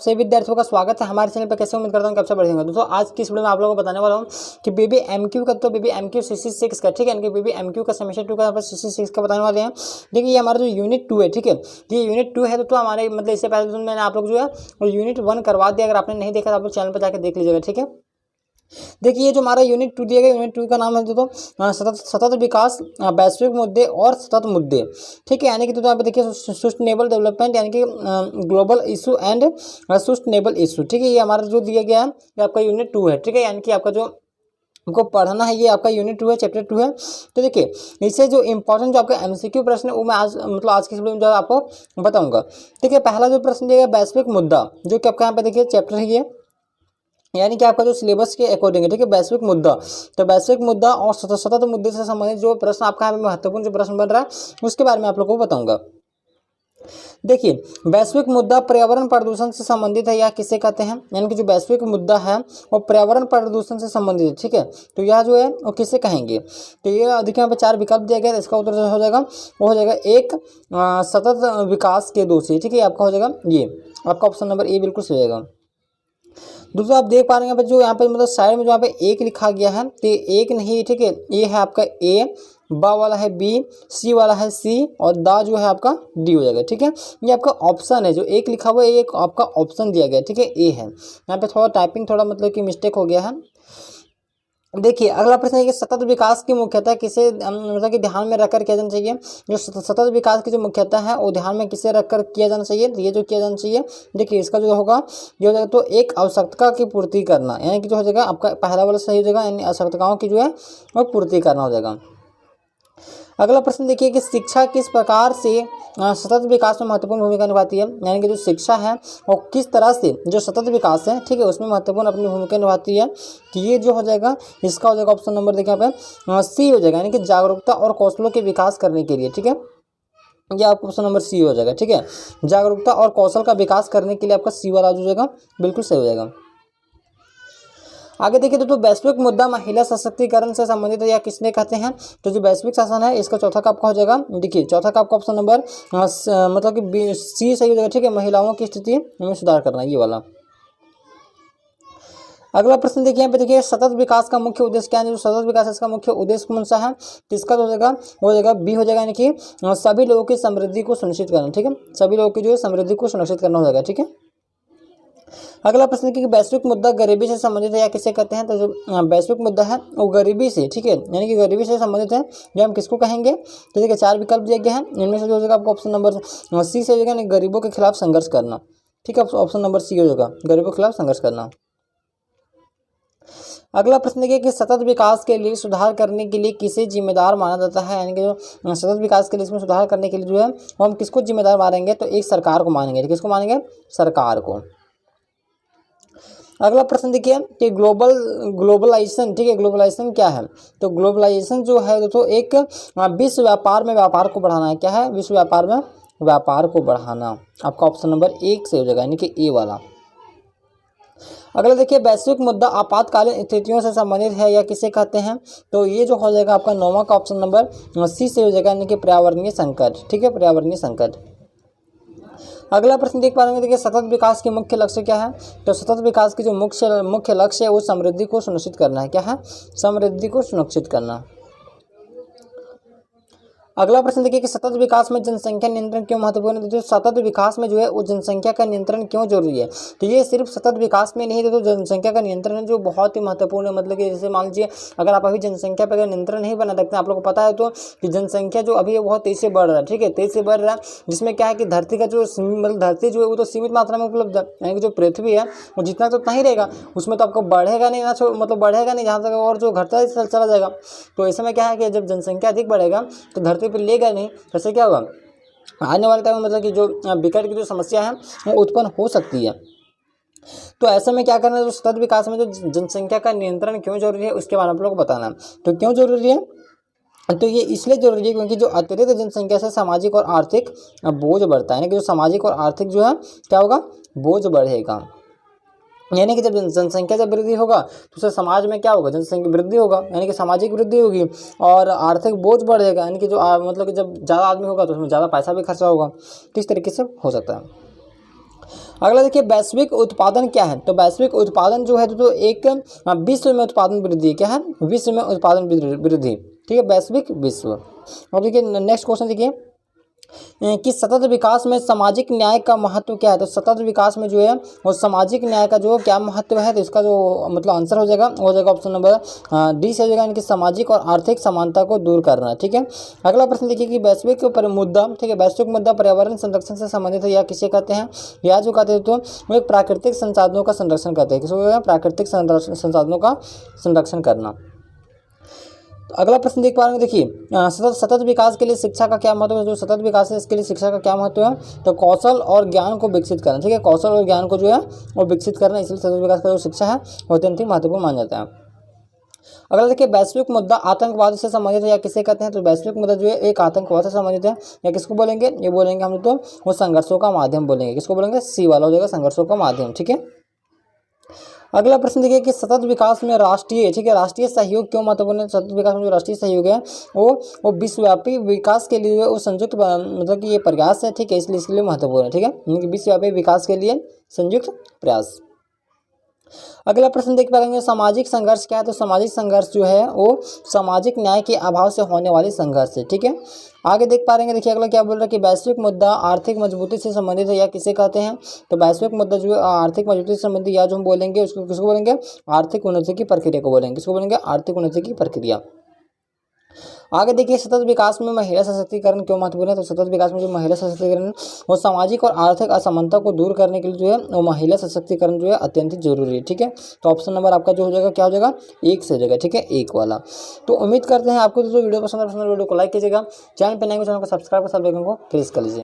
सभी विद्यार्थियों का स्वागत है हमारे चैनल पर। कैसे उम्मीद करता हूँ कि आपसे बढ़िया होगा। दोस्तों आज की इस वीडियो में आप लोगों को बताने वाला हूँ कि बीबी एमक्यू का, तो बीबी एमक्यू CC6 का, ठीक है, इनके बीबी एमक्यू का सेमेस्टर 2 का यहाँ पर CC6 का बताने वाले हैं। देखिए ये हमारा जो यूनिट 2 है, ठीक है, ये यूनिट 2 है। तो हमारे मतलब इससे पहले तो मैंने आप लोग जो है वो यूनिट 1 करवा दिया। अगर आपने नहीं देखा तो आप लोग चैनल पर जाकर देख लीजिएगा, ठीक है। देखिए ये जो हमारा यूनिट 2 दिया गया, यूनिट 2 का नाम है दोस्तों सतत विकास, वैश्विक मुद्दे और सतत मुद्दे, ठीक है। यानी कि यहाँ पे देखिए सस्टेनेबल डेवलपमेंट यानी कि global issue and sustainable issue, ठीक है। ये हमारा जो दिया गया है ये आपका यूनिट 2 है, ठीक है। यानी कि आपका जो हमको पढ़ना है ये आपका यूनिट 2 है, चैप्टर 2 है। तो देखिए इससे जो इंपॉर्टेंट जो आपका MCQ प्रश्न है वो मैं आज मतलब आज की वीडियो में जो आपको बताऊंगा। ठीक है, पहला जो प्रश्न दिया गया वैश्विक मुद्दा, जो कि आपका यहाँ पे देखिए चैप्टर है ये, यानी कि आपका जो सिलेबस के अकॉर्डिंग है, ठीक है। वैश्विक मुद्दा, तो वैश्विक मुद्दा और सतत मुद्दे से संबंधित जो प्रश्न आपका यहाँ पे महत्वपूर्ण जो प्रश्न बन रहा है उसके बारे में आप लोगों को बताऊंगा। देखिए वैश्विक मुद्दा पर्यावरण प्रदूषण से संबंधित है, या किसे कहते हैं, यानी कि जो वैश्विक मुद्दा है वो पर्यावरण प्रदूषण से संबंधित है, ठीक है। तो यह जो है वो किसे कहेंगे, तो ये देखिए यहाँ पे 4 विकल्प दिया गया है। इसका उत्तर जो हो जाएगा वो हो जाएगा एक सतत विकास के दोषी, ठीक है। आपका हो जाएगा ये आपका ऑप्शन नंबर ए बिल्कुल सही हो जाएगा। दूसरा आप देख पा रहे हैं यहाँ पे मतलब साइड में जो यहाँ पे एक लिखा गया है, तो एक नहीं, ठीक है। ये है आपका ए, बा वाला है बी, सी वाला है सी और दा जो है आपका डी हो जाएगा, ठीक है। ये आपका ऑप्शन है, जो एक लिखा हुआ है ये एक आपका ऑप्शन दिया गया है, ठीक है, ए है। यहाँ पे थोड़ा टाइपिंग थोड़ा मतलब कि मिस्टेक हो गया है। देखिए अगला प्रश्न है कि सतत विकास की मुख्यतः किसे मतलब कि ध्यान में रखकर किया जाना चाहिए। जो सतत विकास की जो मुख्यतः है वो ध्यान में किसे रखकर किया जाना चाहिए, तो ये जो किया जाना चाहिए, देखिए इसका जो होगा ये हो जाएगा तो एक आवश्यकता की पूर्ति करना, यानी कि जो हो जाएगा आपका पहला वाला सही हो जाएगा, यानी आवश्यकताओं की जो है वो पूर्ति करना हो जाएगा। अगला प्रश्न देखिए कि शिक्षा किस प्रकार से सतत विकास में महत्वपूर्ण भूमिका निभाती है, यानी कि जो शिक्षा है वो किस तरह से जो सतत विकास है, ठीक है, उसमें महत्वपूर्ण अपनी भूमिका निभाती है। कि ये जो हो जाएगा इसका हो जाएगा ऑप्शन नंबर देखिए यहाँ पे सी हो जाएगा, यानी कि जागरूकता और कौशलों के विकास करने के लिए, ठीक है। ये आपका ऑप्शन नंबर सी हो जाएगा, ठीक है। जागरूकता और कौशल का विकास करने के लिए आपका सी वाला जो जाएगा बिल्कुल सही हो जाएगा। आगे देखिए तो वैश्विक मुद्दा महिला सशक्तिकरण से संबंधित है, या किसने कहते हैं, तो जो वैश्विक शासन है इसका चौथा का आपका हो जाएगा, देखिए चौथा का आपका ऑप्शन नंबर मतलब कि सी सही हो जाएगा, ठीक है। महिलाओं की स्थिति में सुधार करना, ये वाला। अगला प्रश्न देखिए यहाँ पे देखिए सतत विकास का मुख्य उद्देश्य क्या है। जो सतत विकास है इसका मुख्य उद्देश्य कौन सा है, तो इसका हो जाएगा वो हो जाएगा बी हो जाएगा, यानी कि सभी लोगों की समृद्धि को सुनिश्चित करना, ठीक है। सभी लोगों की जो है समृद्धि को सुनिश्चित करना हो जाएगा, ठीक है। अगला प्रश्न कि वैश्विक मुद्दा गरीबी से संबंधित है, या किसे कहते हैं, तो जो वैश्विक मुद्दा है वो गरीबी से, ठीक है, यानी कि गरीबी से संबंधित है, जो हम किसको कहेंगे, तो देखिए 4 विकल्प दिए गए हैं, इनमें से जो हो जाएगा आपको ऑप्शन नंबर सी से हो जाएगा, यानी गरीबों के खिलाफ संघर्ष करना, ठीक है। ऑप्शन नंबर सी हो जाएगा, गरीबों के खिलाफ संघर्ष करना। अगला प्रश्न देखिए कि सतत विकास के लिए सुधार करने के लिए किसे जिम्मेदार माना जाता है, यानी कि जो सतत विकास के लिए इसमें सुधार करने के लिए जो है वो हम किसको जिम्मेदार मानेंगे, तो एक सरकार को मानेंगे, किसको मानेंगे, सरकार को। अगला प्रश्न देखिए कि ग्लोबलाइजेशन, ठीक है, ग्लोबलाइजेशन क्या है, तो ग्लोबलाइजेशन जो है दोस्तों एक विश्व व्यापार में व्यापार को बढ़ाना है, क्या है, विश्व व्यापार में व्यापार को बढ़ाना। आपका ऑप्शन नंबर 1 से हो जाएगा, यानी कि ए वाला। अगला देखिए वैश्विक मुद्दा आपातकालीन स्थितियों से संबंधित है, या किसे कहते हैं, तो ये जो हो जाएगा आपका 9वां का ऑप्शन नंबर सी से हो जाएगा, यानी कि पर्यावरणीय संकट, ठीक है, पर्यावरणीय संकट। अगला प्रश्न देख पा रहे हैं, देखिए सतत विकास के मुख्य लक्ष्य क्या है, तो सतत विकास की जो मुख्य लक्ष्य है वो समृद्धि को सुनिश्चित करना है, क्या है, समृद्धि को सुनिश्चित करना। अगला प्रश्न देखिए कि सतत विकास में जनसंख्या नियंत्रण क्यों महत्वपूर्ण है, तो सतत विकास में जो है वो जनसंख्या का नियंत्रण क्यों जरूरी है, तो ये सिर्फ सतत विकास में नहीं है, तो जनसंख्या का नियंत्रण जो बहुत ही महत्वपूर्ण है। मतलब कि जैसे मान लीजिए अगर आप अभी जनसंख्या पर अगर नियंत्रण नहीं बना सकते, आप लोग को पता है तो कि जनसंख्या जो अभी है बहुत तेजी से बढ़ रहा है, ठीक है, तेजी से बढ़ रहा है, जिसमें क्या है कि धरती का जो मतलब धरती जो है वो तो सीमित मात्रा में उपलब्ध है, यानी कि जो पृथ्वी है वो जितना तो उतना ही रहेगा, उसमें तो आपको बढ़ेगा नहीं ना, मतलब बढ़ेगा नहीं जहाँ तक, और जो घटता चला जाएगा। तो ऐसे में क्या है कि जब जनसंख्या अधिक बढ़ेगा तो धरती पर लेगा नहीं, तो क्या होगा, आने वाले टाइम में मतलब कि जो विकट की जो समस्या है वो उत्पन्न हो सकती है। तो ऐसे में क्या करना है, जो सतत विकास में जो जनसंख्या का नियंत्रण क्यों जरूरी है उसके बारे में आप लोगों को बताना। तो क्यों जरूरी है, तो ये इसलिए जरूरी है क्योंकि जो अतिरिक्त जनसंख्या से सामाजिक और आर्थिक बोझ बढ़ता है, यानी कि जो सामाजिक और आर्थिक जो है क्या होगा, बोझ बढ़ेगा। यानी कि जब जनसंख्या जब वृद्धि होगा तो उससे समाज में क्या होगा, जनसंख्या वृद्धि होगा, यानी कि सामाजिक वृद्धि होगी और आर्थिक बोझ बढ़ेगा, यानी कि जो मतलब कि जब ज़्यादा आदमी होगा तो उसमें ज़्यादा पैसा भी खर्चा होगा, तो इस तरीके से हो सकता है। अगला देखिए वैश्विक उत्पादन क्या है। तो वैश्विक उत्पादन जो है तो एक विश्व में उत्पादन वृद्धि क्या है, विश्व में उत्पादन वृद्धि, ठीक है, वैश्विक विश्व। और देखिए नेक्स्ट क्वेश्चन देखिए कि सतत विकास में सामाजिक न्याय का महत्व क्या है। तो सतत विकास में जो है वो सामाजिक न्याय का जो क्या महत्व है, तो इसका जो मतलब आंसर हो जाएगा ऑप्शन नंबर डी से हो जाएगा, इनकी सामाजिक और आर्थिक समानता को दूर करना, ठीक है। अगला प्रश्न देखिए कि वैश्विक मुद्दा, ठीक है, वैश्विक मुद्दा पर्यावरण संरक्षण से संबंधित है या किसे कहते हैं, या जो कहते हैं तो वो एक प्राकृतिक संसाधनों का संरक्षण करते हैं, किसको, प्राकृतिक संसाधनों का संरक्षण करना। तो अगला प्रश्न देख पा रहे हैं, देखिए सतत विकास के लिए शिक्षा का क्या महत्व है। जो सतत विकास है इसके लिए शिक्षा का क्या महत्व है, तो कौशल और ज्ञान को विकसित करना, ठीक है, कौशल और ज्ञान को जो है वो विकसित करना, इसलिए सतत विकास का जो शिक्षा है वो अत्यंत ही महत्वपूर्ण माना जाता है। अगला देखिए वैश्विक मुद्दा आतंकवाद से संबंधित है या किसे कहते हैं। तो वैश्विक मुद्दा जो है एक आतंकवाद से संबंधित है या किसको बोलेंगे, ये बोलेंगे हम तो वो संघर्षों का माध्यम बोलेंगे, किसको बोलेंगे, सी वाला हो जाएगा, संघर्षों का माध्यम, ठीक है। अगला प्रश्न देखिए कि सतत विकास में राष्ट्रीय, ठीक है, राष्ट्रीय सहयोग क्यों महत्वपूर्ण है। सतत विकास में जो राष्ट्रीय सहयोग है वो विश्वव्यापी विकास के लिए वो संयुक्त मतलब कि ये प्रयास है, ठीक है, इसलिए इसके लिए महत्वपूर्ण है, ठीक है, विश्वव्यापी विकास के लिए संयुक्त प्रयास। अगला प्रश्न देख पाएंगे सामाजिक संघर्ष क्या है। तो सामाजिक संघर्ष जो है वो सामाजिक न्याय के अभाव से होने वाली संघर्ष है, ठीक है। आगे देख पा रहे हैं, देखिए अगला क्या बोल रहा है कि वैश्विक मुद्दा आर्थिक मजबूती से संबंधित है या किसे कहते हैं। तो वैश्विक मुद्दा जो है आर्थिक मजबूती से संबंधित या जो हम बोलेंगे उसको किसको बोलेंगे, आर्थिक उन्नति की प्रक्रिया को बोलेंगे, किसको बोलेंगे, आर्थिक उन्नति की प्रक्रिया। आगे देखिए सतत विकास में महिला सशक्तिकरण क्यों महत्वपूर्ण है। तो सतत विकास में जो महिला सशक्तिकरण वो सामाजिक और आर्थिक असमानता को दूर करने के लिए जो है वो महिला सशक्तिकरण जो है अत्यंत जरूरी है, ठीक है। तो ऑप्शन नंबर आपका जो हो जाएगा क्या हो जाएगा, एक से हो जाएगा, ठीक है, एक वाला। तो उम्मीद करते हैं आपको जो वीडियो पसंद है, वीडियो को लाइक कीजिएगा, चैनल पर नए चैनल को सब्सक्राइब कर सब लोगों को प्रेस कर लीजिए।